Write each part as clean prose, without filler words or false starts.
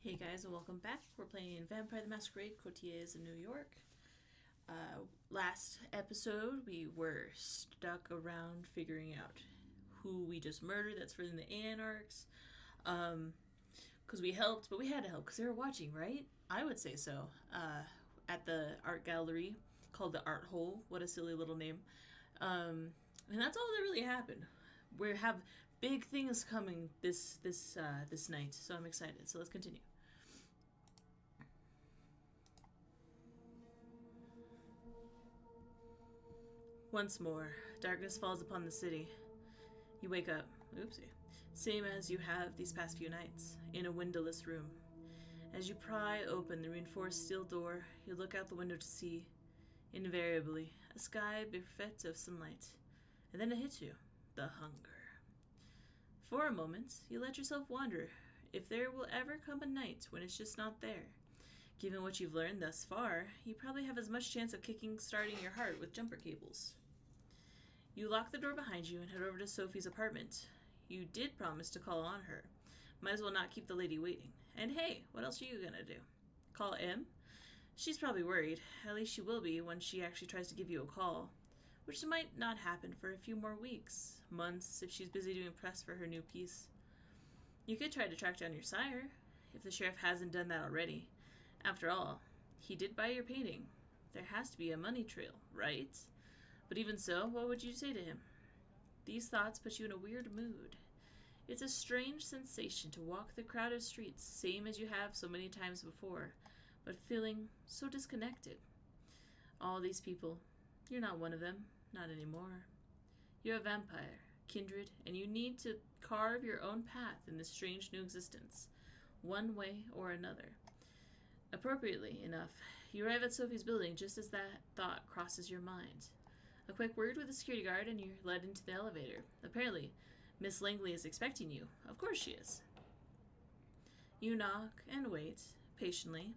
Hey guys, and welcome back. We're playing Vampire the Masquerade, Coteries in New York. Last episode, we were stuck around figuring out who we just murdered. That's for the Anarchs. Because we helped, but we had to help because they were watching, right? I would say so. At the art gallery called the Art Hole. What a silly little name. And that's all that really happened. We have big things coming this night, so I'm excited. So let's continue. Once more, darkness falls upon the city. You wake up, oopsie, same as you have these past few nights, in a windowless room. As you pry open the reinforced steel door, you look out the window to see, invariably, a sky bereft of sunlight. And then it hits you, the hunger. For a moment, you let yourself wonder if there will ever come a night when it's just not there. Given what you've learned thus far, you probably have as much chance of starting your heart with jumper cables. You lock the door behind you and head over to Sophie's apartment. You did promise to call on her. Might as well not keep the lady waiting. And hey, what else are you gonna do? Call M? She's probably worried. At least she will be when she actually tries to give you a call. Which might not happen for a few more weeks, months, if she's busy doing press for her new piece. You could try to track down your sire, if the sheriff hasn't done that already. After all, he did buy your painting. There has to be a money trail, right? But even so, what would you say to him? These thoughts put you in a weird mood. It's a strange sensation to walk the crowded streets, same as you have so many times before, but feeling so disconnected. All these people, you're not one of them, not anymore. You're a vampire, kindred, and you need to carve your own path in this strange new existence, one way or another. Appropriately enough, you arrive at Sophie's building just as that thought crosses your mind. A quick word with the security guard and you're led into the elevator. Apparently, Miss Langley is expecting you. Of course she is. You knock and wait, patiently,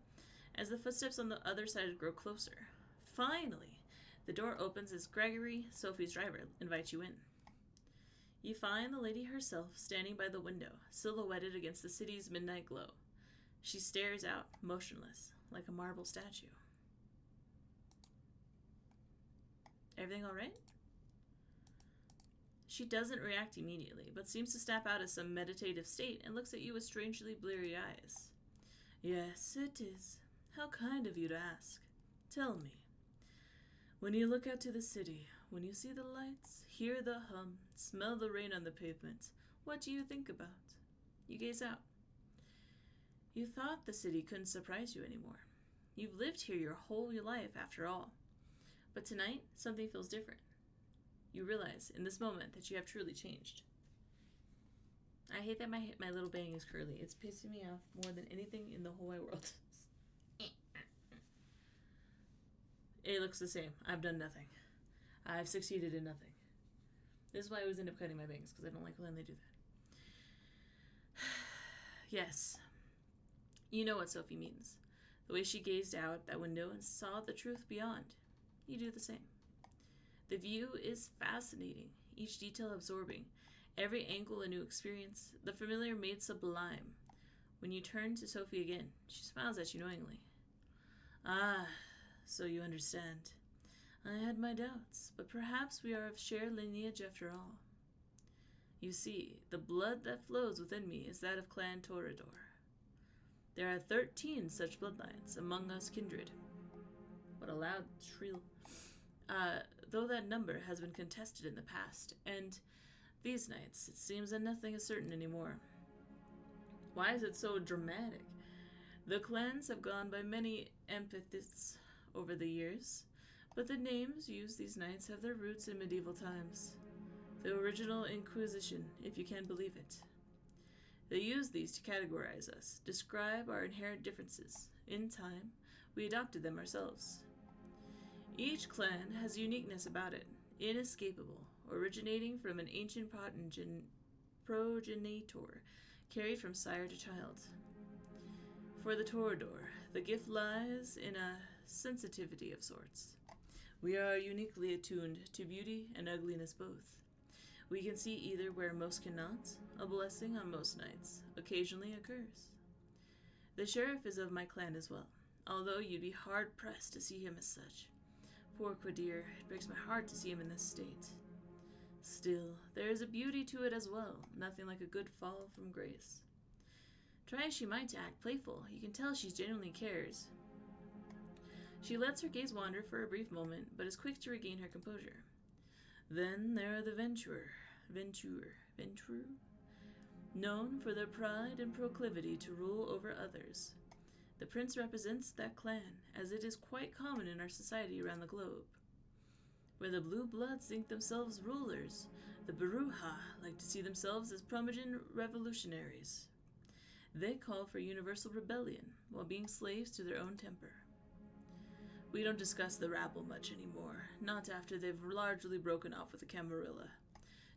as the footsteps on the other side grow closer. Finally, the door opens as Gregory, Sophie's driver, invites you in. You find the lady herself standing by the window, silhouetted against the city's midnight glow. She stares out, motionless, like a marble statue. Everything all right? She doesn't react immediately, but seems to snap out of some meditative state and looks at you with strangely bleary eyes. Yes, it is. How kind of you to ask. Tell me. When you look out to the city, when you see the lights, hear the hum, smell the rain on the pavement, what do you think about? You gaze out. You thought the city couldn't surprise you anymore. You've lived here your whole life, after all. But tonight, something feels different. You realize, in this moment, that you have truly changed. I hate that my little bang is curly. It's pissing me off more than anything in the whole wide world. It looks the same. I've done nothing. I've succeeded in nothing. This is why I always end up cutting my bangs, because I don't like when they do that. Yes. You know what Sophie means. The way she gazed out that window and saw the truth beyond. You do the same. The view is fascinating, each detail absorbing, every angle a new experience, the familiar made sublime. When you turn to Sophie again, she smiles at you knowingly. Ah, so you understand. I had my doubts, but perhaps we are of shared lineage after all. You see, the blood that flows within me is that of Clan Toreador. There are 13 such bloodlines among us kindred. What a loud shrill. Though that number has been contested in the past, and these nights it seems that nothing is certain anymore. Why is it so dramatic? The clans have gone by many epithets over the years, but the names used these nights have their roots in medieval times. The original Inquisition, if you can believe it. They used these to categorize us, describe our inherent differences. In time, we adopted them ourselves. Each clan has uniqueness about it, inescapable, originating from an ancient progenitor, carried from sire to child. For the Toreador, the gift lies in a sensitivity of sorts. We are uniquely attuned to beauty and ugliness both. We can see either where most cannot, a blessing on most nights, occasionally a curse. The sheriff is of my clan as well, although you'd be hard-pressed to see him as such. Poor Quadir, it breaks my heart to see him in this state. Still, there is a beauty to it as well, nothing like a good fall from grace. Try as she might to act playful, you can tell she genuinely cares. She lets her gaze wander for a brief moment, but is quick to regain her composure. Then there are the Venturer, known for their pride and proclivity to rule over others. The prince represents that clan, as it is quite common in our society around the globe. Where the blue bloods think themselves rulers, the Baruha like to see themselves as promigent revolutionaries. They call for universal rebellion, while being slaves to their own temper. We don't discuss the rabble much anymore, not after they've largely broken off with the Camarilla.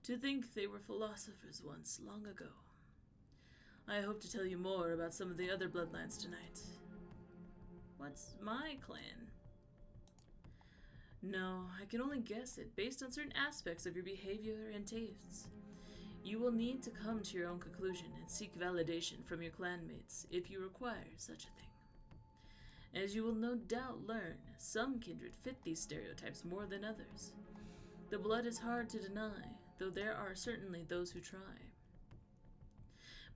To think they were philosophers once, long ago. I hope to tell you more about some of the other bloodlines tonight. What's my clan? No, I can only guess it, based on certain aspects of your behavior and tastes. You will need to come to your own conclusion and seek validation from your clanmates if you require such a thing. As you will no doubt learn, some kindred fit these stereotypes more than others. The blood is hard to deny, though there are certainly those who try.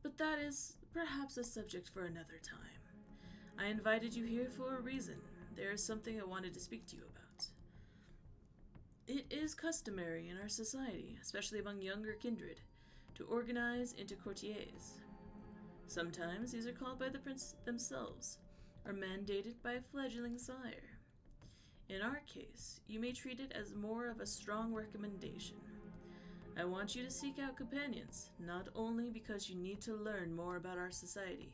But that is perhaps a subject for another time. I invited you here for a reason. There is something I wanted to speak to you about. It is customary in our society, especially among younger kindred, to organize into courtiers. Sometimes these are called by the prince themselves, or mandated by a fledgling sire. In our case, you may treat it as more of a strong recommendation. I want you to seek out companions, not only because you need to learn more about our society,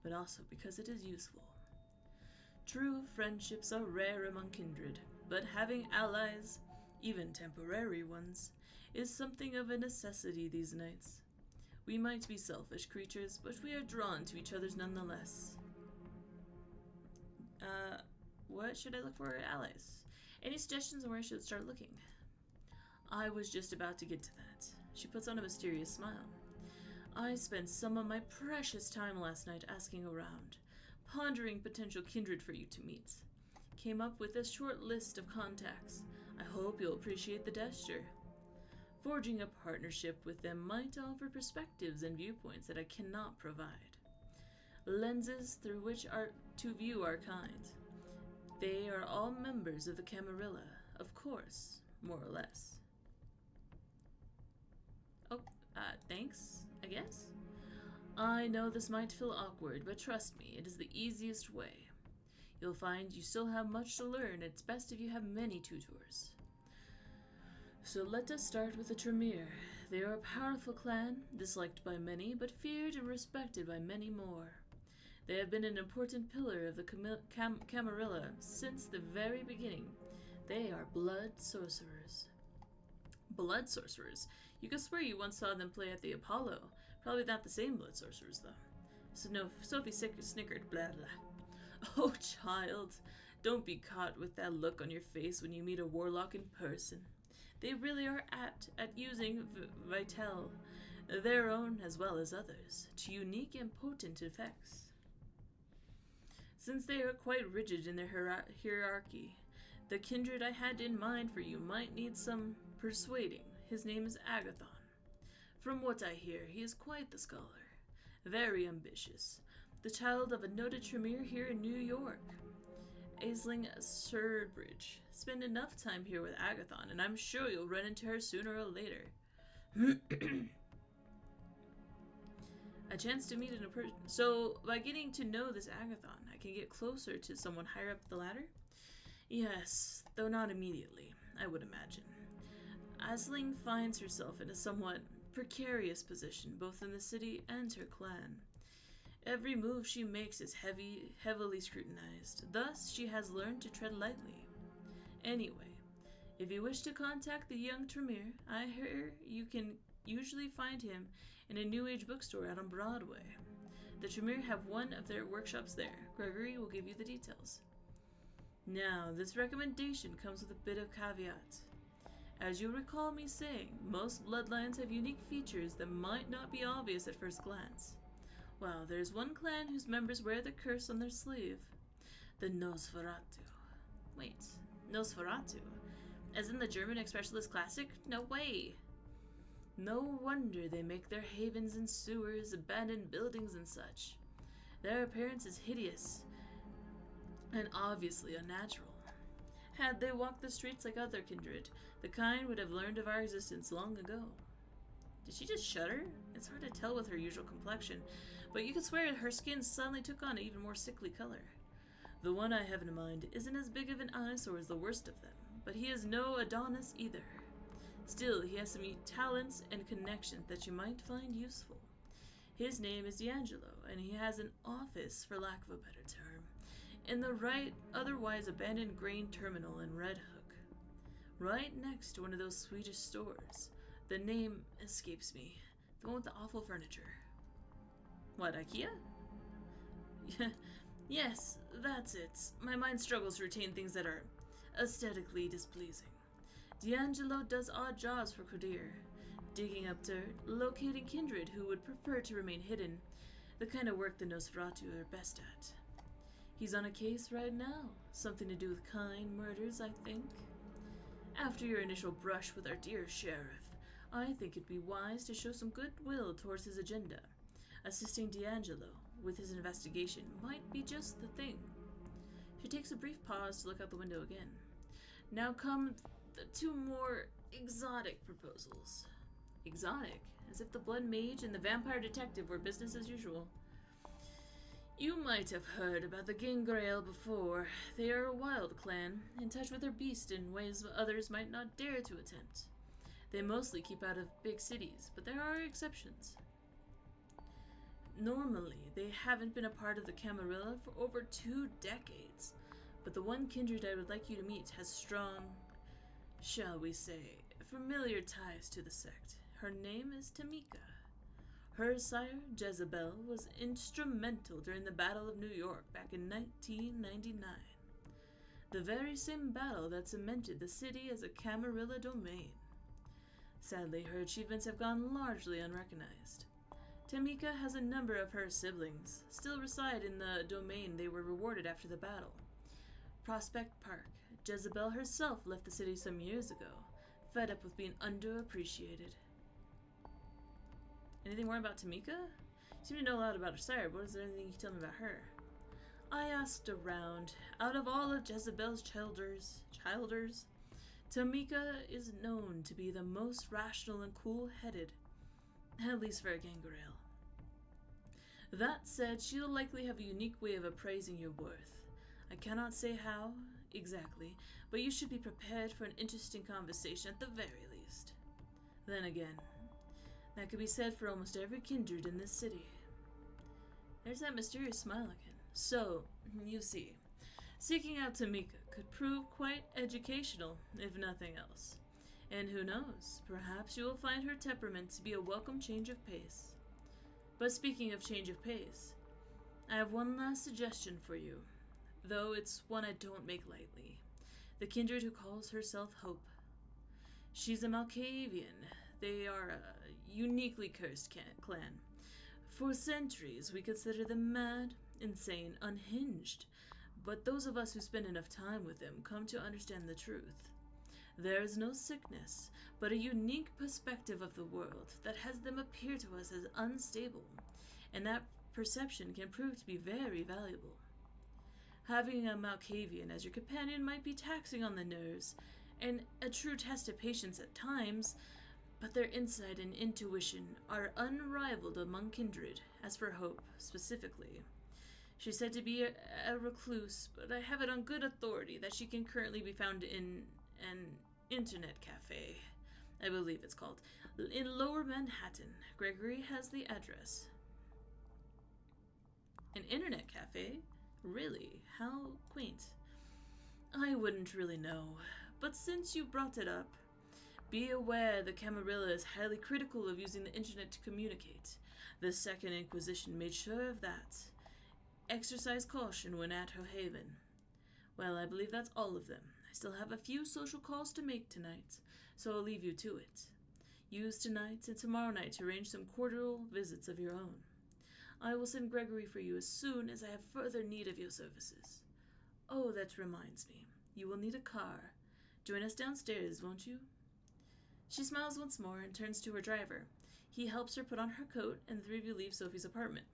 but also because it is useful. True friendships are rare among kindred, but having allies, even temporary ones, is something of a necessity these nights. We might be selfish creatures, but we are drawn to each other nonetheless. What should I look for allies? Any suggestions on where I should start looking? I was just about to get to that. She puts on a mysterious smile. I spent some of my precious time last night asking around, pondering potential kindred for you to meet. Came up with a short list of contacts. I hope you'll appreciate the gesture. Forging a partnership with them might offer perspectives and viewpoints that I cannot provide. Lenses through which to view our kind. They are all members of the Camarilla, of course, more or less. Oh, thanks, I guess? I know this might feel awkward, but trust me, it is the easiest way. You'll find you still have much to learn. It's best if you have many tutors. So let us start with the Tremere. They are a powerful clan, disliked by many, but feared and respected by many more. They have been an important pillar of the Camarilla since the very beginning. They are blood sorcerers. Blood sorcerers? You could swear you once saw them play at the Apollo. Probably not the same blood sorcerers, though. So no, Sophie snickered, blah blah. Oh, child, don't be caught with that look on your face when you meet a warlock in person. They really are apt at using Vitel, their own as well as others, to unique and potent effects. Since they are quite rigid in their hierarchy, the kindred I had in mind for you might need some persuading. His name is Agathon. From what I hear, he is quite the scholar, very ambitious, the child of a noted Tremere here in New York. Aisling Surbridge. Spend enough time here with Agathon, and I'm sure you'll run into her sooner or later. A chance to meet in a person. So, by getting to know this Agathon, I can get closer to someone higher up the ladder? Yes, though not immediately, I would imagine. Aisling finds herself in a somewhat precarious position, both in the city and her clan. Every move she makes is heavily scrutinized. Thus, she has learned to tread lightly. Anyway, if you wish to contact the young Tremere, I hear you can usually find him in a New Age bookstore out on Broadway. The Tremere have one of their workshops there. Gregory will give you the details. Now, this recommendation comes with a bit of caveat. As you recall me saying, most bloodlines have unique features that might not be obvious at first glance. Well, there's one clan whose members wear the curse on their sleeve. The Nosferatu. Wait, Nosferatu? As in the German expressionist classic? No way! No wonder they make their havens in sewers, abandoned buildings, and such. Their appearance is hideous and obviously unnatural. Had they walked the streets like other kindred, the kind would have learned of our existence long ago. Did she just shudder? It's hard to tell with her usual complexion, but you could swear her skin suddenly took on an even more sickly color. The one I have in mind isn't as big of an eyesore as the worst of them, but he is no Adonis either. Still, he has some talents and connections that you might find useful. His name is D'Angelo, and he has an office, for lack of a better term, in the otherwise abandoned grain terminal in Red Hook, right next to one of those Swedish stores. The name escapes me. The one with the awful furniture. What, IKEA? Yes, that's it. My mind struggles to retain things that are aesthetically displeasing. D'Angelo does odd jobs for Coteries, digging up dirt, locating kindred who would prefer to remain hidden, the kind of work the Nosferatu are best at. He's on a case right now, something to do with kind murders, I think. After your initial brush with our dear sheriff, I think it'd be wise to show some goodwill towards his agenda. Assisting D'Angelo with his investigation might be just the thing. She takes a brief pause to look out the window again. Now come the two more exotic proposals. Exotic? As if the blood mage and the vampire detective were business as usual. You might have heard about the Gangrael before. They are a wild clan, in touch with their beast in ways others might not dare to attempt. They mostly keep out of big cities, but there are exceptions. Normally, they haven't been a part of the Camarilla for over 2 decades, but the one kindred I would like you to meet has strong, shall we say, familiar ties to the sect. Her name is Tamika. Her sire, Jezebel, was instrumental during the Battle of New York back in 1999. The very same battle that cemented the city as a Camarilla domain. Sadly, her achievements have gone largely unrecognized. Tamika has a number of her siblings still reside in the domain they were rewarded after the battle. Prospect Park. Jezebel herself left the city some years ago, fed up with being underappreciated. Anything more about Tamika? You seem to know a lot about her sire, but is there anything you can tell me about her? I asked around. Out of all of Jezebel's childers, Tamika is known to be the most rational and cool-headed, at least for a Gangrael. That said, she'll likely have a unique way of appraising your worth. I cannot say how, exactly, but you should be prepared for an interesting conversation at the very least. Then again, that could be said for almost every kindred in this city. There's that mysterious smile again. So, you see, seeking out Tamika could prove quite educational, if nothing else. And who knows, perhaps you will find her temperament to be a welcome change of pace. But speaking of change of pace, I have one last suggestion for you, though it's one I don't make lightly. The kindred who calls herself Hope. She's a Malkavian. They are a uniquely cursed clan. For centuries, we consider them mad, insane, unhinged. But those of us who spend enough time with them come to understand the truth. There is no sickness, but a unique perspective of the world that has them appear to us as unstable, and that perception can prove to be very valuable. Having a Malkavian as your companion might be taxing on the nerves, and a true test of patience at times, but their insight and intuition are unrivaled among kindred. As for Hope, specifically, she's said to be a recluse, but I have it on good authority that she can currently be found in an internet cafe, I believe it's called, in Lower Manhattan. Gregory has the address. An internet cafe? Really? How quaint. I wouldn't really know, but since you brought it up, be aware the Camarilla is highly critical of using the internet to communicate. The Second Inquisition made sure of that. Exercise caution when at her haven. Well, I believe that's all of them. I still have a few social calls to make tonight, so I'll leave you to it. Use tonight and tomorrow night to arrange some cordial visits of your own. I will send Gregory for you as soon as I have further need of your services. Oh, that reminds me. You will need a car. Join us downstairs, won't you? She smiles once more and turns to her driver. He helps her put on her coat, and the three of you leave Sophie's apartment.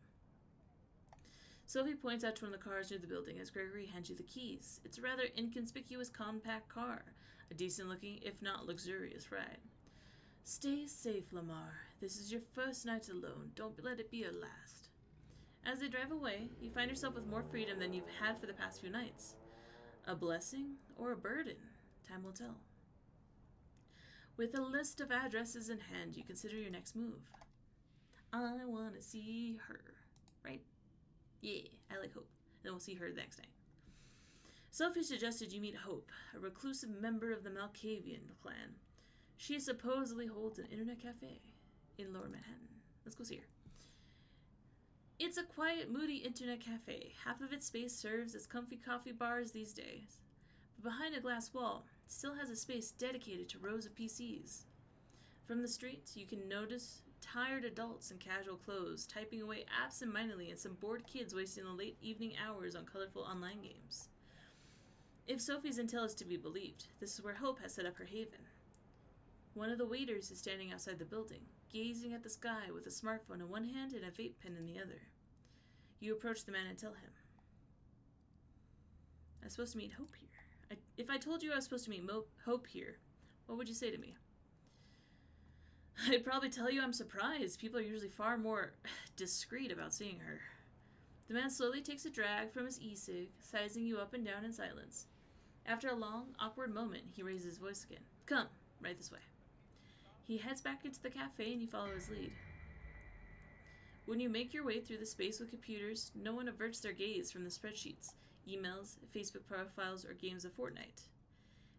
Sophie points out to one of the cars near the building as Gregory hands you the keys. It's a rather inconspicuous compact car, a decent-looking, if not luxurious, ride. Stay safe, Lamar. This is your first night alone. Don't let it be your last. As they drive away, you find yourself with more freedom than you've had for the past few nights. A blessing or a burden? Time will tell. With a list of addresses in hand, you consider your next move. I want to see her. Right? Yeah, I like Hope. Then we'll see her the next night. Sophie suggested you meet Hope, a reclusive member of the Malkavian clan. She supposedly holds an internet cafe in Lower Manhattan. Let's go see her. It's a quiet, moody internet cafe. Half of its space serves as comfy coffee bars these days. But behind a glass wall, it still has a space dedicated to rows of PCs. From the street, you can notice tired adults in casual clothes typing away absent-mindedly and some bored kids wasting the late evening hours on colorful online games. If Sophie's intel is to be believed, this is where Hope has set up her haven. One of the waiters is standing outside the building, gazing at the sky with a smartphone in one hand and a vape pen in the other. You approach the man and tell him, I'm supposed to meet Hope here. If I told you I was supposed to meet Hope here, what would you say to me? I'd probably tell you I'm surprised. People are usually far more discreet about seeing her. The man slowly takes a drag from his e-cig, sizing you up and down in silence. After a long, awkward moment, he raises his voice again. Come, right this way. He heads back into the cafe and you follow his lead. When you make your way through the space with computers, no one averts their gaze from the spreadsheets, emails, Facebook profiles, or games of Fortnite.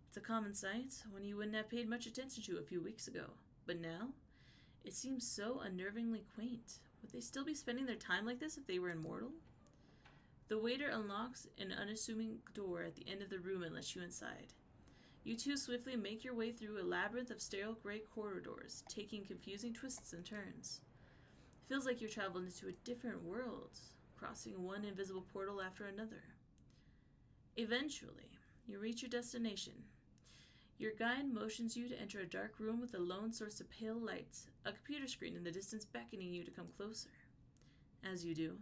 It's a common sight, one you wouldn't have paid much attention to a few weeks ago. But now, it seems so unnervingly quaint. Would they still be spending their time like this if they were immortal? The waiter unlocks an unassuming door at the end of the room and lets you inside. You two swiftly make your way through a labyrinth of sterile gray corridors, taking confusing twists and turns. It feels like you're traveling into a different world, crossing one invisible portal after another. Eventually, you reach your destination. Your guide motions you to enter a dark room with a lone source of pale light, a computer screen in the distance beckoning you to come closer. As you do,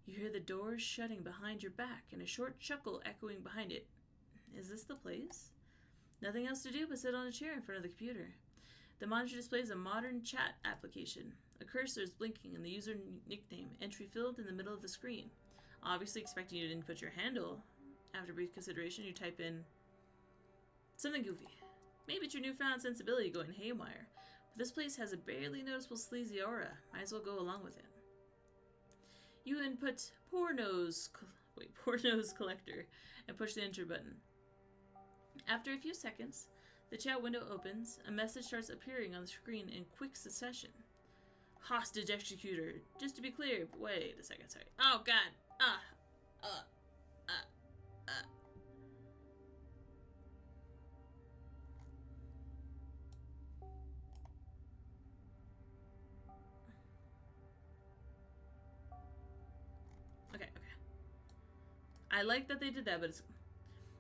you hear the doors shutting behind your back and a short chuckle echoing behind it. Is this the place? Nothing else to do but sit on a chair in front of the computer. The monitor displays a modern chat application. A cursor is blinking and the user nickname entry filled in the middle of the screen. Obviously expecting you to input your handle. After brief consideration, you type in something goofy. Maybe it's your newfound sensibility going haywire, but this place has a barely noticeable sleazy aura. Might as well go along with it. You input poor nose collector and push the enter button. After a few seconds, the chat window opens. A message starts appearing on the screen in quick succession. Hostage executor. Just to be clear, wait a second, sorry. Oh god. Okay. I like that they did that, but it's...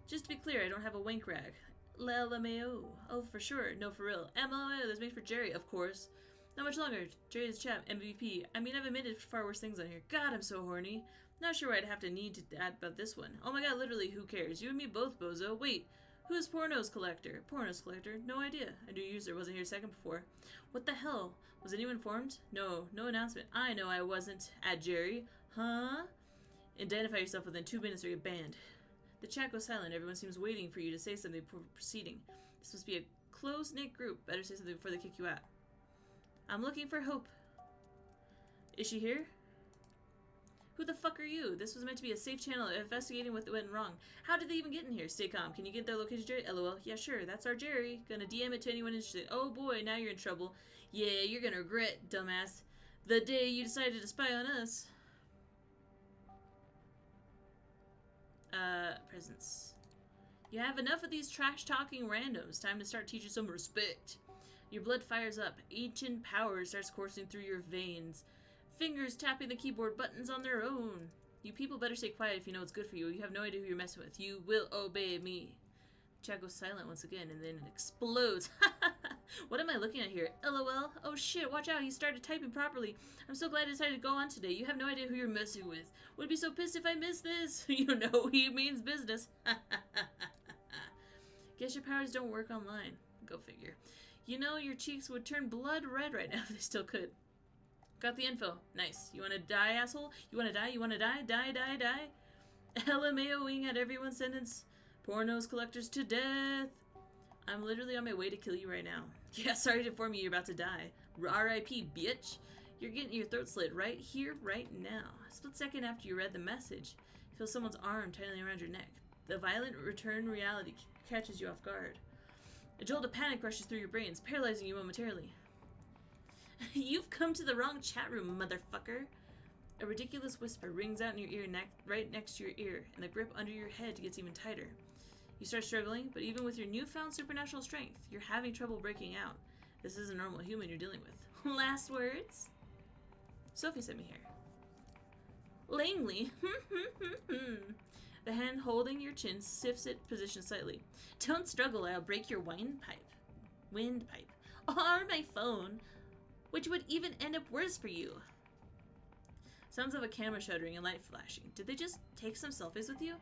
Just to be clear, I don't have a wank rag. LMAO. Oh, for sure. No, for real. MLO, that's made for Jerry, of course. Not much longer. Jerry's chap, MVP. I mean, I've admitted far worse things on here. God, I'm so horny. Not sure I'd have to need to add about this one. Oh my god, literally, who cares? You and me both, bozo. Wait, who's Pornos Collector? Pornos Collector? No idea. A new user wasn't here a second before. What the hell? Was anyone informed? No announcement. I know I wasn't. At Jerry. Huh? Identify yourself within 2 minutes or you're banned. The chat goes silent. Everyone seems waiting for you to say something before proceeding. This must be a close-knit group. Better say something before they kick you out. I'm looking for Hope. Is she here? Who the fuck are you? This was meant to be a safe channel investigating what went wrong. How did they even get in here? Stay calm. Can you get their location, Jerry? LOL. Yeah, sure. That's our Jerry. Gonna DM it to anyone interested. Oh boy, now you're in trouble. Yeah, you're gonna regret, dumbass, the day you decided to spy on us. Presents. You have enough of these trash-talking randoms. Time to start teaching some respect. Your blood fires up. Ancient power starts coursing through your veins. fingers tapping the keyboard buttons on their own. You people better stay quiet if you know what's good for you. You have no idea who you're messing with. You will obey me. The chat goes silent once again, and then it explodes. What am I looking at here? LOL. Oh shit, watch out, he started typing properly. I'm so glad I decided to go on today. You have no idea who you're messing with. Would be so pissed if I missed this. You know he means business. Guess your powers don't work online. Go figure. You know, your cheeks would turn blood red right now if they still could. Got the info. Nice. You wanna die, asshole? You wanna die? You wanna die? Die, die, die? LMAOing at everyone's sentence. Pornos collectors to death. I'm literally on my way to kill you right now. Yeah, sorry to inform you you're about to die. R.I.P. bitch. You're getting your throat slit right here, right now. A split second after you read the message, you feel someone's arm tightening around your neck. The violent return reality catches you off guard. A jolt of panic rushes through your brains, paralyzing you momentarily. You've come to the wrong chat room, motherfucker. A ridiculous whisper rings out in your ear, right next to your ear, and the grip under your head gets even tighter. You start struggling, but even with your newfound supernatural strength, you're having trouble breaking out. This is a normal human you're dealing with. Last words? Sophie sent me here. Langley. The hand holding your chin shifts its position slightly. Don't struggle, I'll break your windpipe. Or my phone, which would even end up worse for you. Sounds of a camera shuddering and light flashing. Did they just take some selfies with you?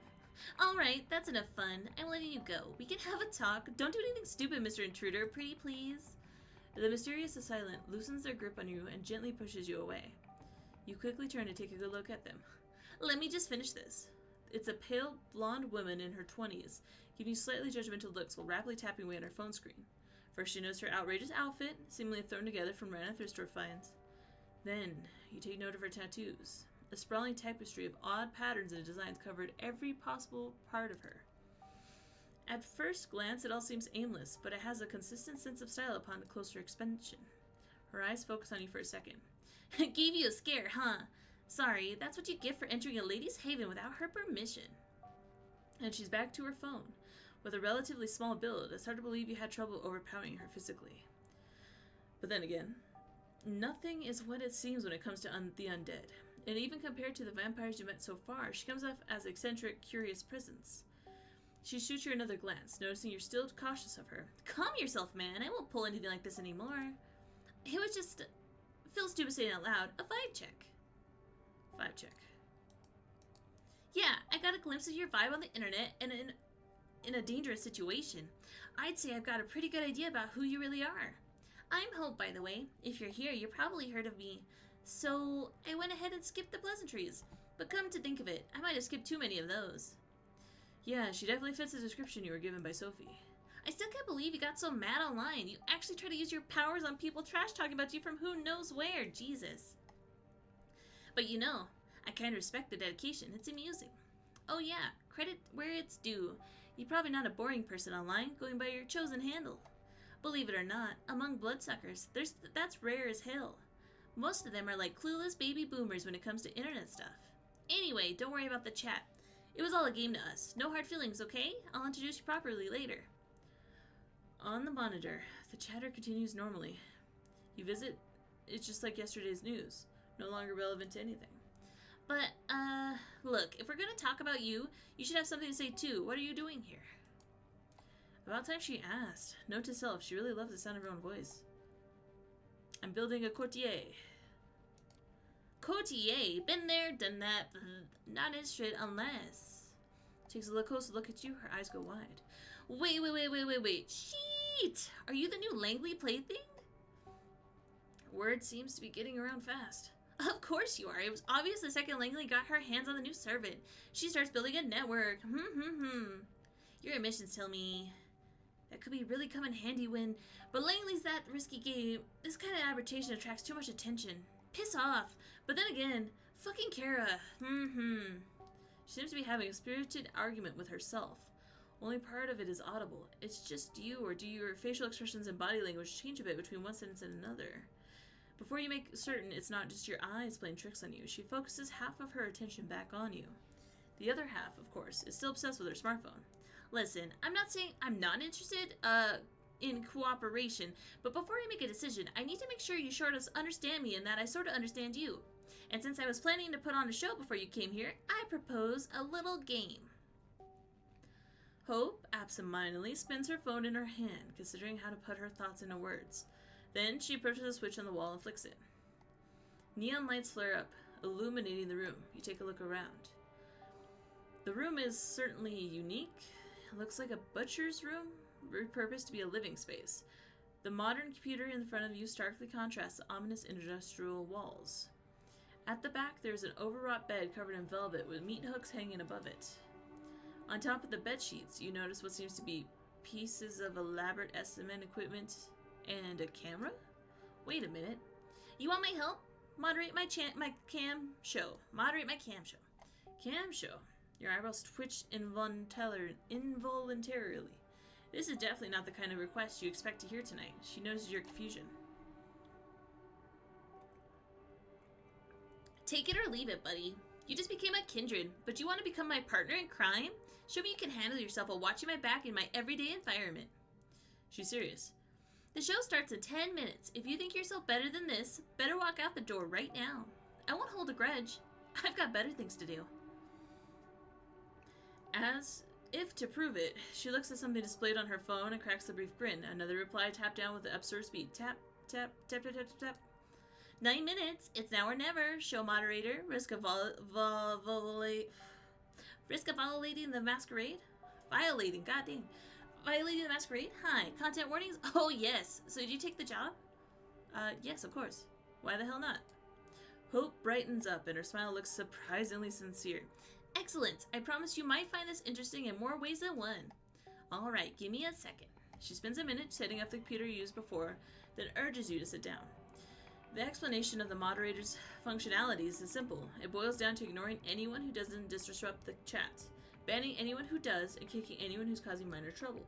Alright, that's enough fun. I'm letting you go. We can have a talk. Don't do anything stupid, Mr. Intruder. Pretty please. The mysterious assailant loosens their grip on you and gently pushes you away. You quickly turn to take a good look at them. Let me just finish this. It's a pale, blonde woman in her 20s, giving you slightly judgmental looks while rapidly tapping away on her phone screen. First you notice her outrageous outfit, seemingly thrown together from random thrift store finds. Then, you take note of her tattoos. A sprawling tapestry of odd patterns and designs covered every possible part of her. At first glance, it all seems aimless, but it has a consistent sense of style upon closer inspection. Her eyes focus on you for a second. Gave you a scare, huh? Sorry, that's what you get for entering a lady's haven without her permission. And she's back to her phone. With a relatively small build, it's hard to believe you had trouble overpowering her physically. But then again, nothing is what it seems when it comes to the undead. And even compared to the vampires you met so far, she comes off as eccentric, curious presence. She shoots you another glance, noticing you're still cautious of her. Calm yourself, man. I won't pull anything like this anymore. It was just... feels stupid saying out loud. A vibe check. Vibe check. Yeah, I got a glimpse of your vibe on the internet and in a dangerous situation. I'd say I've got a pretty good idea about who you really are. I'm Hope, by the way. If you're here, you probably heard of me. So, I went ahead and skipped the pleasantries. But come to think of it, I might have skipped too many of those. Yeah, she definitely fits the description you were given by Sophie. I still can't believe you got so mad online. You actually try to use your powers on people trash talking about you from who knows where. Jesus. But you know, I kind of respect the dedication. It's amusing. Oh yeah, credit where it's due. You're probably not a boring person online, going by your chosen handle. Believe it or not, among bloodsuckers, that's rare as hell. Most of them are like clueless baby boomers when it comes to internet stuff. Anyway, don't worry about the chat. It was all a game to us. No hard feelings, okay? I'll introduce you properly later. On the monitor, the chatter continues normally. You visit, it's just like yesterday's news. No longer relevant to anything. But, look, if we're gonna talk about you, you should have something to say too. What are you doing here? About time she asked. Note to self, she really loves the sound of her own voice. I'm building a courtier. Courtier? Been there, done that. Not interested unless... Takes a closer look at you, her eyes go wide. Wait. Sheet! Are you the new Langley plaything? Word seems to be getting around fast. Of course you are. It was obvious the second Langley got her hands on the new servant. She starts building a network. Your admissions tell me that could be really come in handy when... But Langley's that risky game. This kind of advertisement attracts too much attention. Piss off. But then again, fucking Kara. She seems to be having a spirited argument with herself. Only part of it is audible. It's just you, or do your facial expressions and body language change a bit between one sentence and another? Before you make certain it's not just your eyes playing tricks on you, she focuses half of her attention back on you. The other half, of course, is still obsessed with her smartphone. Listen, I'm not saying I'm not interested, in cooperation, but before I make a decision, I need to make sure you sort of understand me and that I sort of understand you. And since I was planning to put on a show before you came here, I propose a little game. Hope absentmindedly spins her phone in her hand, considering how to put her thoughts into words. Then she approaches a switch on the wall and flicks it. Neon lights flare up, illuminating the room. You take a look around. The room is certainly unique. It looks like a butcher's room, repurposed to be a living space. The modern computer in front of you starkly contrasts the ominous industrial walls. At the back, there's an overwrought bed covered in velvet with meat hooks hanging above it. On top of the bed sheets, you notice what seems to be pieces of elaborate estimate equipment and a camera? Wait a minute. You want my help? Moderate my cam show. Moderate my cam show. Cam show. Your eyebrows twitched involuntarily. This is definitely not the kind of request you expect to hear tonight. She notices your confusion. Take it or leave it, buddy. You just became a kindred, but you want to become my partner in crime? Show me you can handle yourself while watching my back in my everyday environment. She's serious. The show starts in 10 minutes. If you think yourself better than this, better walk out the door right now. I won't hold a grudge. I've got better things to do. As if to prove it, she looks at something displayed on her phone and cracks a brief grin. Another reply tapped down with absurd speed. Tap, tap, tap, tap, tap, tap. 9 minutes. It's now or never. Show moderator. Risk of violating the masquerade? Violating, goddamn. Violating the masquerade? Hi. Content warnings? Oh, yes. So did you take the job? Yes, of course. Why the hell not? Hope brightens up and her smile looks surprisingly sincere. Excellent. I promise you might find this interesting in more ways than one. All right, give me a second. She spends a minute setting up the computer you used before, then urges you to sit down. The explanation of the moderator's functionalities is simple. It boils down to ignoring anyone who doesn't disrupt the chat, banning anyone who does, and kicking anyone who's causing minor trouble.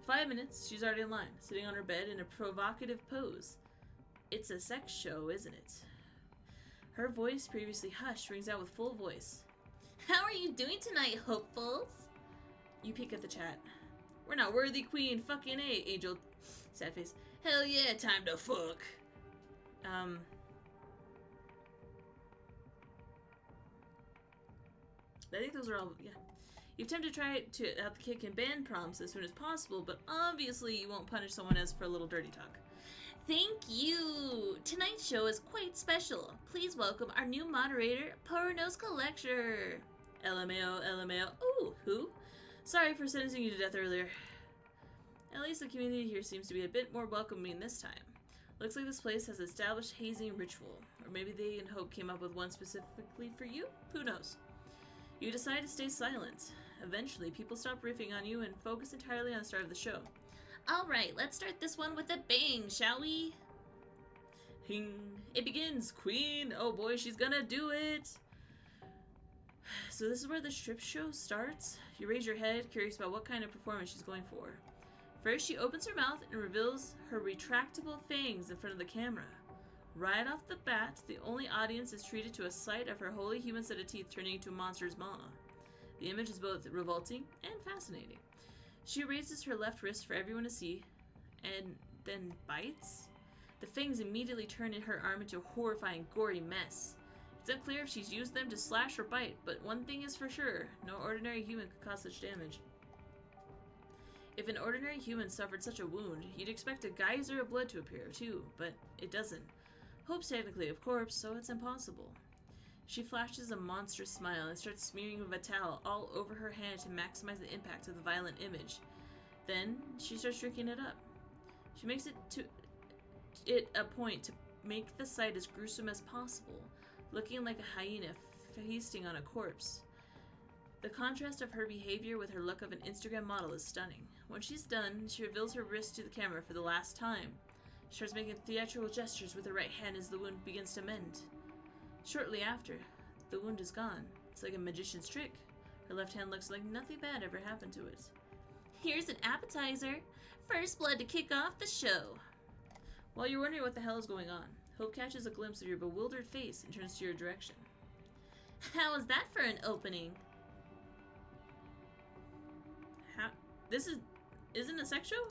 5 minutes, she's already in line, sitting on her bed in a provocative pose. It's a sex show, isn't it? Her voice, previously hushed, rings out with full voice. How are you doing tonight, hopefuls? You peek at the chat. We're not worthy, queen. Fucking A, Angel. Sad face. Hell yeah, time to fuck. I think those are all, yeah. You attempt to try to outkick and ban prompts as soon as possible, but obviously you won't punish someone as for a little dirty talk. Thank you! Tonight's show is quite special. Please welcome our new moderator, Pornoska Lecture. LMAO, LMAO. Ooh, who? Sorry for sentencing you to death earlier. At least the community here seems to be a bit more welcoming this time. Looks like this place has established hazing ritual. Or maybe they and Hope came up with one specifically for you? Who knows? You decide to stay silent. Eventually, people stop riffing on you and focus entirely on the start of the show. Alright, let's start this one with a bang, shall we? Hing. It begins, queen! Oh boy, she's gonna do it! So this is where the strip show starts? You raise your head, curious about what kind of performance she's going for. First, she opens her mouth and reveals her retractable fangs in front of the camera. Right off the bat, the only audience is treated to a sight of her wholly human set of teeth turning into a monster's maw. The image is both revolting and fascinating. She raises her left wrist for everyone to see, and then bites. The fangs immediately turn her arm into a horrifying, gory mess. It's unclear if she's used them to slash or bite, but one thing is for sure, no ordinary human could cause such damage. If an ordinary human suffered such a wound, you'd expect a geyser of blood to appear, too, but it doesn't. Hope's technically a corpse, so it's impossible. She flashes a monstrous smile and starts smearing with a towel all over her hand to maximize the impact of the violent image. Then, she starts drinking it up. She makes it a point to make the sight as gruesome as possible, looking like a hyena feasting on a corpse. The contrast of her behavior with her look of an Instagram model is stunning. When she's done, she reveals her wrist to the camera for the last time. She starts making theatrical gestures with her right hand as the wound begins to mend. Shortly after, the wound is gone. It's like a magician's trick. Her left hand looks like nothing bad ever happened to it. Here's an appetizer. First blood to kick off the show. While you're wondering what the hell is going on, Hope catches a glimpse of your bewildered face and turns to your direction. How was that for an opening? This isn't a sex show?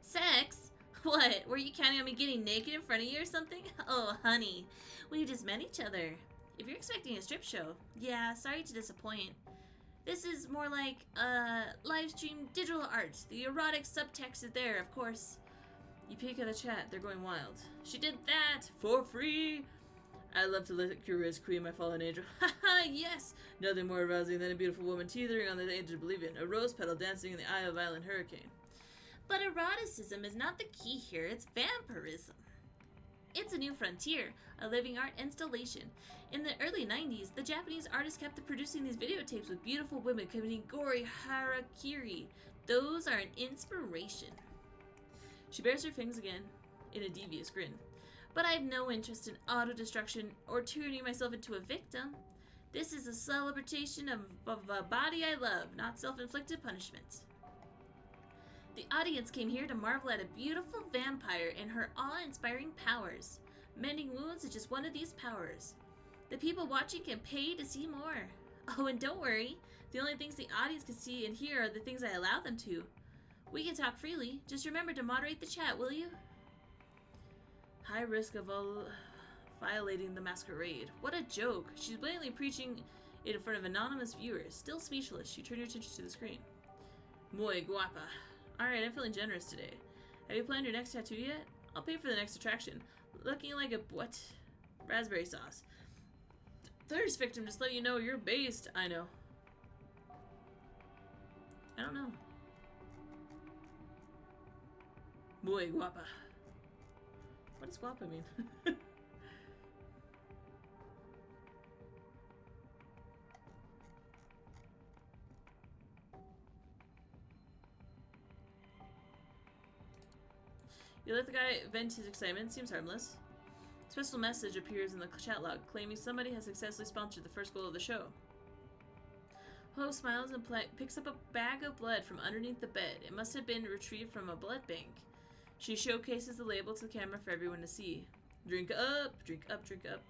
Sex? What? Were you counting on me getting naked in front of you or something? Oh, honey, we just met each other. If you're expecting a strip show, yeah, sorry to disappoint. This is more like live stream digital art. The erotic subtext is there, of course. You peek at the chat, they're going wild. She did that for free. I love to lick your wrist, queen, my fallen angel. Haha, yes! Nothing more arousing than a beautiful woman teetering on the edge of oblivion, a rose petal dancing in the eye of a violent hurricane. But eroticism is not the key here, it's vampirism. It's a new frontier, a living art installation. In the early 90s, the Japanese artists kept producing these videotapes with beautiful women committing gory harakiri. Those are an inspiration. She bares her fangs again in a devious grin. But I have no interest in auto-destruction or turning myself into a victim. This is a celebration of a body I love, not self-inflicted punishment. The audience came here to marvel at a beautiful vampire and her awe-inspiring powers. Mending wounds is just one of these powers. The people watching can pay to see more. Oh, and don't worry, the only things the audience can see and hear are the things I allow them to. We can talk freely, just remember to moderate the chat, will you? High risk of violating the masquerade. What a joke. She's blatantly preaching it in front of anonymous viewers. Still speechless, she turned her attention to the screen. Muy guapa. Alright, I'm feeling generous today. Have you planned your next tattoo yet? I'll pay for the next attraction. Looking like a, what? Raspberry sauce. Thirst victim, just let you know you're based. I know. I don't know. Muy guapa. What does guapa mean? You let the guy vent his excitement. Seems harmless. A special message appears in the chat log claiming somebody has successfully sponsored the first goal of the show. Ho smiles and picks up a bag of blood from underneath the bed. It must have been retrieved from a blood bank. She showcases the label to the camera for everyone to see. Drink up, drink up, drink up.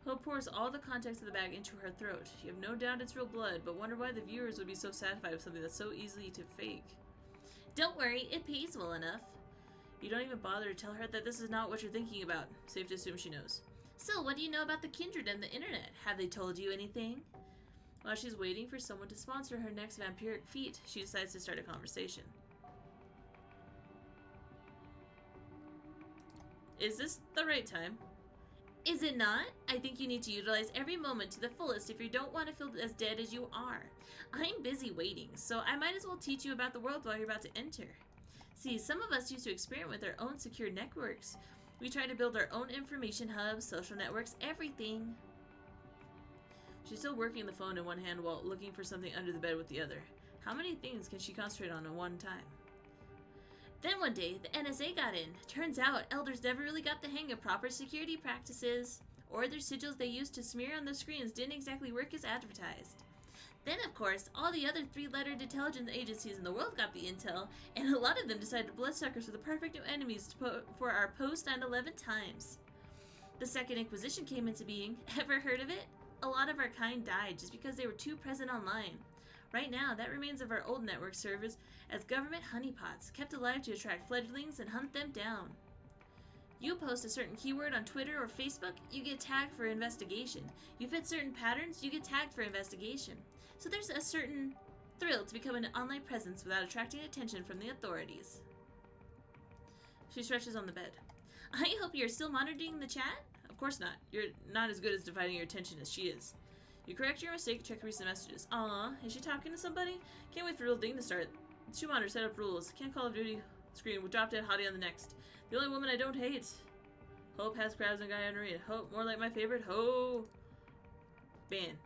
Ho pours all the contents of the bag into her throat. You have no doubt it's real blood, but wonder why the viewers would be so satisfied with something that's so easy to fake. Don't worry, it pays well enough. You don't even bother to tell her that this is not what you're thinking about. Safe to assume she knows. So, what do you know about the Kindred and the internet? Have they told you anything? While she's waiting for someone to sponsor her next vampiric feat, she decides to start a conversation. Is this the right time? Is it not? I think you need to utilize every moment to the fullest if you don't want to feel as dead as you are. I'm busy waiting, so I might as well teach you about the world while you're about to enter. See, some of us used to experiment with our own secure networks. We tried to build our own information hubs, social networks, everything. She's still working the phone in one hand while looking for something under the bed with the other. How many things can she concentrate on at one time? Then one day, the NSA got in. Turns out, elders never really got the hang of proper security practices, or their sigils they used to smear on the screens didn't exactly work as advertised. Then, of course, all the other three-lettered intelligence agencies in the world got the intel, and a lot of them decided bloodsuckers were the perfect new enemies for our post-9/11 times. The Second Inquisition came into being. Ever heard of it? A lot of our kind died just because they were too present online. Right now, that remains of our old network servers as government honeypots, kept alive to attract fledglings and hunt them down. You post a certain keyword on Twitter or Facebook, you get tagged for investigation. You fit certain patterns, you get tagged for investigation. So there's a certain thrill to become an online presence without attracting attention from the authorities. She stretches on the bed. I hope you're still monitoring the chat? Of course not. You're not as good at dividing your attention as she is. You correct your mistake, check recent messages. Aw, is she talking to somebody? Can't wait for real thing to start. Schumacher set up rules. Can't Call of Duty screen with drop dead hottie on the next. The only woman I don't hate. Hope has crabs and guy underneath. Hope more like my favorite. Ho. Ban.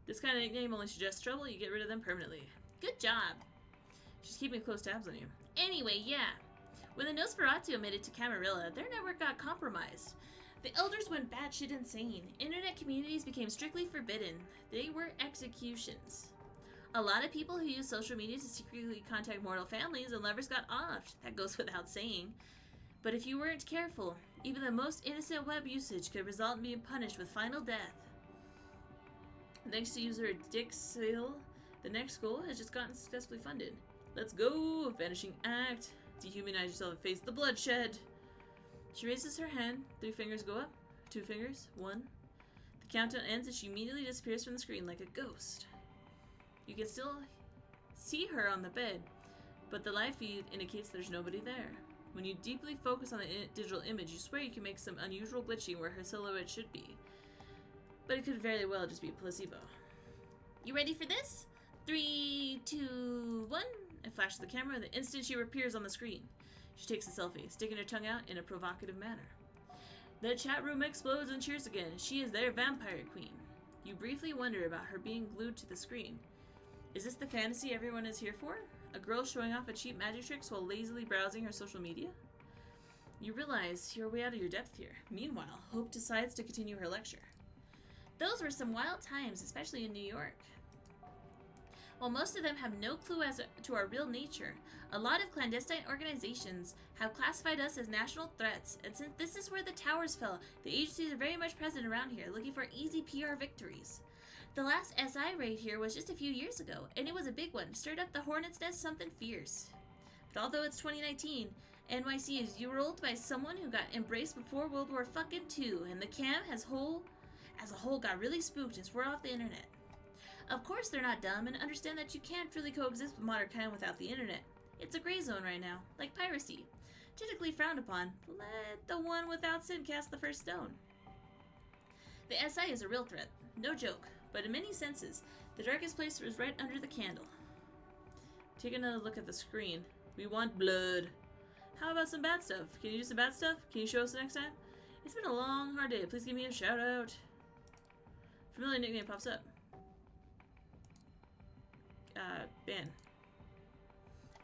This kind of nickname only suggests trouble. You get rid of them permanently. Good job. She's keeping close tabs on you. Anyway, yeah. When the Nosferatu admitted to Camarilla, their network got compromised. The elders went batshit insane. Internet communities became strictly forbidden. They were executions. A lot of people who use social media to secretly contact mortal families and lovers got offed. That goes without saying. But if you weren't careful, even the most innocent web usage could result in being punished with final death. Thanks to user Dick Sale, the next goal has just gotten successfully funded. Let's go! Vanishing act. Dehumanize yourself and face the bloodshed. She raises her hand. 3 fingers go up. 2 fingers. 1. The countdown ends and she immediately disappears from the screen like a ghost. You can still see her on the bed, but the live feed indicates there's nobody there. When you deeply focus on the digital image, you swear you can make some unusual glitching where her silhouette should be. But it could very well just be a placebo. You ready for this? 3, 2, 1. And flashes the camera the instant she appears on the screen. She takes a selfie, sticking her tongue out in a provocative manner. The chat room explodes and cheers again. She is their vampire queen. You briefly wonder about her being glued to the screen. Is this the fantasy everyone is here for? A girl showing off a cheap magic tricks while lazily browsing her social media? You realize you're way out of your depth here. Meanwhile, Hope decides to continue her lecture. Those were some wild times, especially in New York. While most of them have no clue as to our real nature, a lot of clandestine organizations have classified us as national threats, and since this is where the towers fell, the agencies are very much present around here, looking for easy PR victories. The last SI raid here was just a few years ago, and it was a big one, stirred up the hornet's nest something fierce. But although it's 2019, NYC is ruled by someone who got embraced before World War II, and the cam as a whole got really spooked and swore off the internet. Of course they're not dumb and understand that you can't really coexist with modern kind without the internet. It's a gray zone right now, like piracy. Typically frowned upon, let the one without sin cast the first stone. The SI is a real threat, no joke, but in many senses, the darkest place is right under the candle. Take another look at the screen. We want blood. How about some bad stuff? Can you do some bad stuff? Can you show us next time? It's been a long, hard day. Please give me a shout out. Familiar nickname pops up. Ben.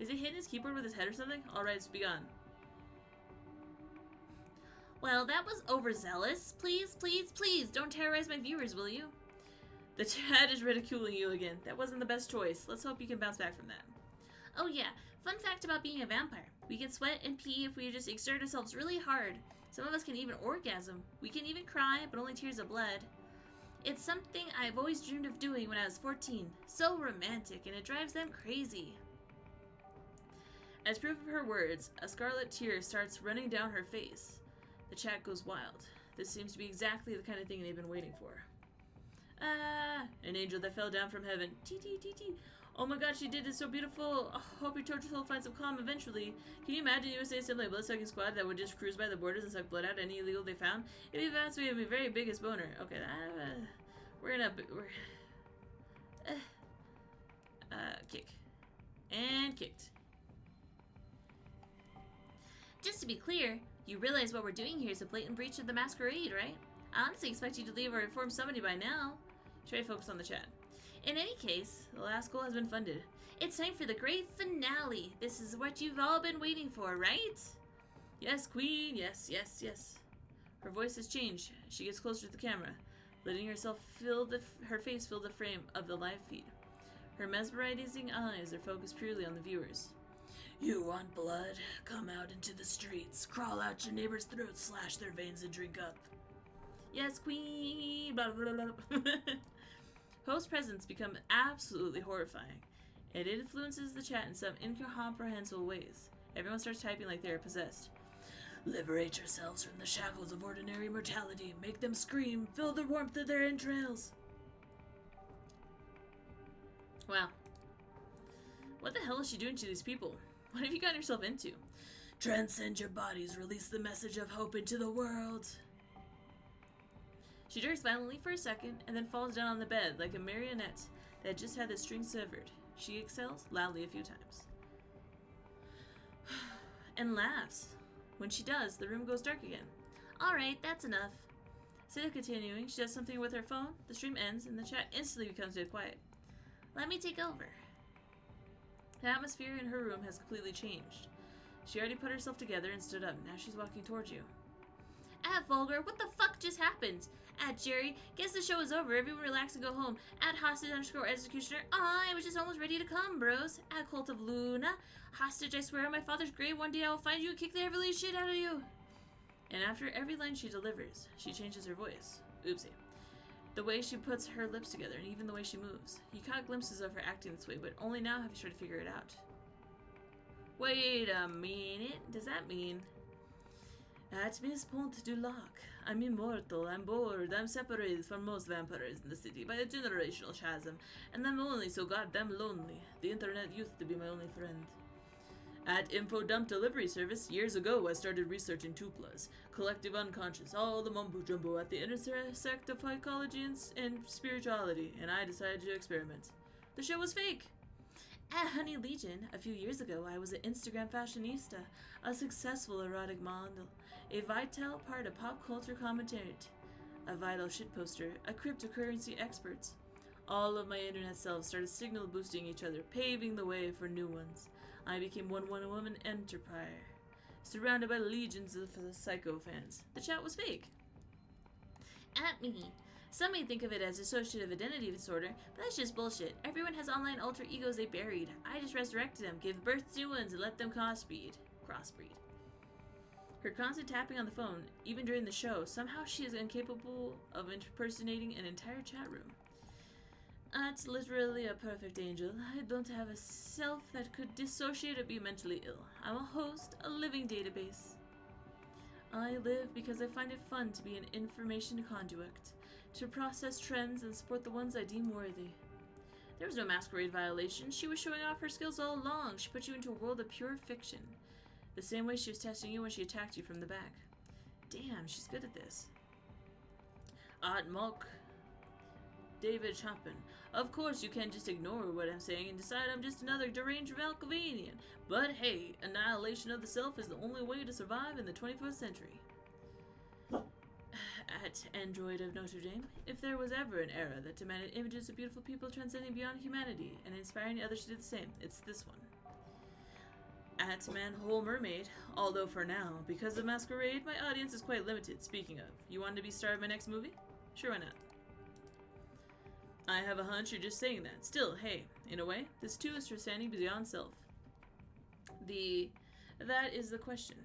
Is he hitting his keyboard with his head or something? Alright, it's begun. Well, that was overzealous. Please, please, please, don't terrorize my viewers, will you? The chat is ridiculing you again. That wasn't the best choice. Let's hope you can bounce back from that. Oh yeah, fun fact about being a vampire. We can sweat and pee if we just exert ourselves really hard. Some of us can even orgasm. We can even cry, but only tears of blood. It's something I've always dreamed of doing when I was 14. So romantic, and it drives them crazy. As proof of her words, a scarlet tear starts running down her face. The chat goes wild. This seems to be exactly the kind of thing they've been waiting for. Ah, an angel that fell down from heaven. T. Oh my god, she did it so beautiful. Oh, hope your tortured soul finds some calm eventually. Can you imagine USA assembly a blood-sucking squad that would just cruise by the borders and suck blood out any illegal they found? If we found, so we have a very biggest boner. Okay, kick. And kicked. Just to be clear, you realize what we're doing here is a blatant breach of the masquerade, right? I honestly expect you to leave or inform somebody by now. Try to focus on the chat. In any case, the last goal has been funded. It's time for the great finale. This is what you've all been waiting for, right? Yes, queen. Yes. Her voice has changed. She gets closer to the camera, letting herself her face fill the frame of the live feed. Her mesmerizing eyes are focused purely on the viewers. You want blood? Come out into the streets. Crawl out your neighbor's throats, slash their veins and drink up. Yes, queen. Blah, blah, blah. Host presence become absolutely horrifying. It influences the chat in some incomprehensible ways. Everyone starts typing like they are possessed. Liberate yourselves from the shackles of ordinary mortality. Make them scream. Feel the warmth of their entrails. Wow. What the hell is she doing to these people? What have you gotten yourself into? Transcend your bodies. Release the message of hope into the world. She jerks violently for a second and then falls down on the bed like a marionette that just had the string severed. She exhales loudly a few times. And laughs. When she does, the room goes dark again. Alright, that's enough. Instead of continuing, she does something with her phone, the stream ends, and the chat instantly becomes dead quiet. Let me take over. The atmosphere in her room has completely changed. She already put herself together and stood up. Now she's walking towards you. Vulgar, what the fuck just happened? Jerry, guess the show is over. Everyone relax and go home. @hostage_executioner. I was just almost ready to come, bros. Cult of Luna. Hostage, I swear on my father's grave, one day I will find you and kick the heavenly shit out of you. And after every line she delivers, she changes her voice. Oopsie. The way she puts her lips together, and even the way she moves. You caught glimpses of her acting this way, but only now have you tried to figure it out. Wait a minute. Does that mean... At this point du lac, I'm immortal, I'm bored, I'm separated from most vampires in the city by a generational chasm, and I'm only so goddamn lonely. The internet used to be my only friend. At Info Dump Delivery Service, years ago I started researching tuplas, collective unconscious, all the mumbo-jumbo at the intersect of psychology and spirituality, and I decided to experiment. The show was fake! At Honey Legion, a few years ago, I was an Instagram fashionista, a successful erotic model, a vital part of pop culture commentary, a vital shitposter, a cryptocurrency expert. All of my internet selves started signal boosting each other, paving the way for new ones. I became one woman enterprise, surrounded by legions of psycho fans. The chat was fake. At me. Some may think of it as dissociative identity disorder, but that's just bullshit. Everyone has online alter egos they buried. I just resurrected them, give birth to new ones, and let them crossbreed. Her constant tapping on the phone, even during the show, somehow she is incapable of impersonating an entire chat room. That's literally a perfect angel. I don't have a self that could dissociate or be mentally ill. I'm a host, a living database. I live because I find it fun to be an information conduit, to process trends and support the ones I deem worthy. There was no masquerade violation. She was showing off her skills all along. She put you into a world of pure fiction. The same way she was testing you when she attacked you from the back. Damn, she's good at this. Art Mock. David Chapin. Of course you can't just ignore what I'm saying and decide I'm just another deranged Malkavian. But hey, annihilation of the self is the only way to survive in the 21st century. At Android of Notre Dame, if there was ever an era that demanded images of beautiful people transcending beyond humanity and inspiring others to do the same, it's this one. At Manhole Mermaid, although for now, because of Masquerade, my audience is quite limited. Speaking of, you want to be star of my next movie? Sure, why not? I have a hunch you're just saying that. Still, hey, in a way, this too is for standing beyond self. That is the question.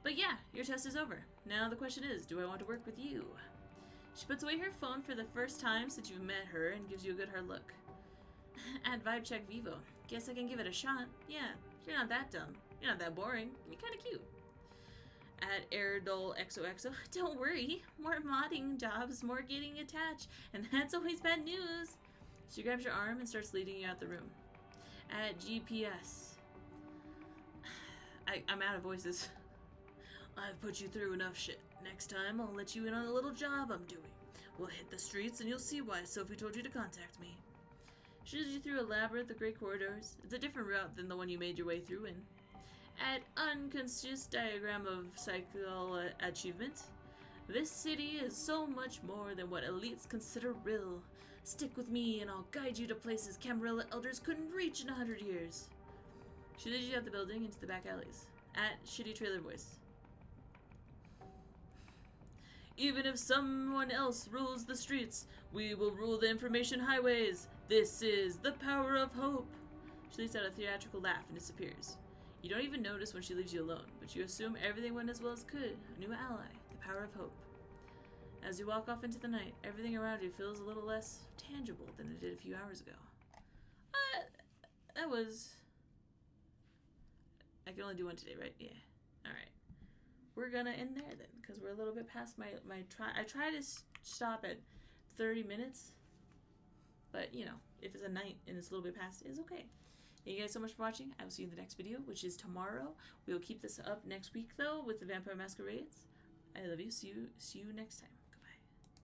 But yeah, your test is over. Now the question is, do I want to work with you? She puts away her phone for the first time since you've met her and gives you a good hard look. At Vibe Check Vivo. Guess I can give it a shot. Yeah, you're not that dumb. You're not that boring. You're kind of cute. At Airdol XOXO. Don't worry. More modding jobs, more getting attached. And that's always bad news. She grabs your arm and starts leading you out the room. At GPS. I'm out of voices. I've put you through enough shit. Next time, I'll let you in on a little job I'm doing. We'll hit the streets and you'll see why Sophie told you to contact me. She leads you through a labyrinth of great corridors. It's a different route than the one you made your way through in. At Unconscious Diagram of Psychical Achievement. This city is so much more than what elites consider real. Stick with me and I'll guide you to places Camarilla elders couldn't reach in 100 years. She leads you out the building into the back alleys. At Shitty Trailer Voice. Even if someone else rules the streets, we will rule the information highways. This is the power of hope. She lets out a theatrical laugh and disappears. You don't even notice when she leaves you alone, but you assume everything went as well as could. A new ally, the power of hope. As you walk off into the night, everything around you feels a little less tangible than it did a few hours ago. That was... I can only do one today, right? Yeah. Alright. We're gonna end there then, because we're a little bit past my I try to stop at 30 minutes, but you know, if it's a night and it's a little bit past, it's okay. Thank you guys so much for watching. I will see you in the next video, which is tomorrow. We will keep this up next week though with the Vampire Masquerades. I love you. See you next time.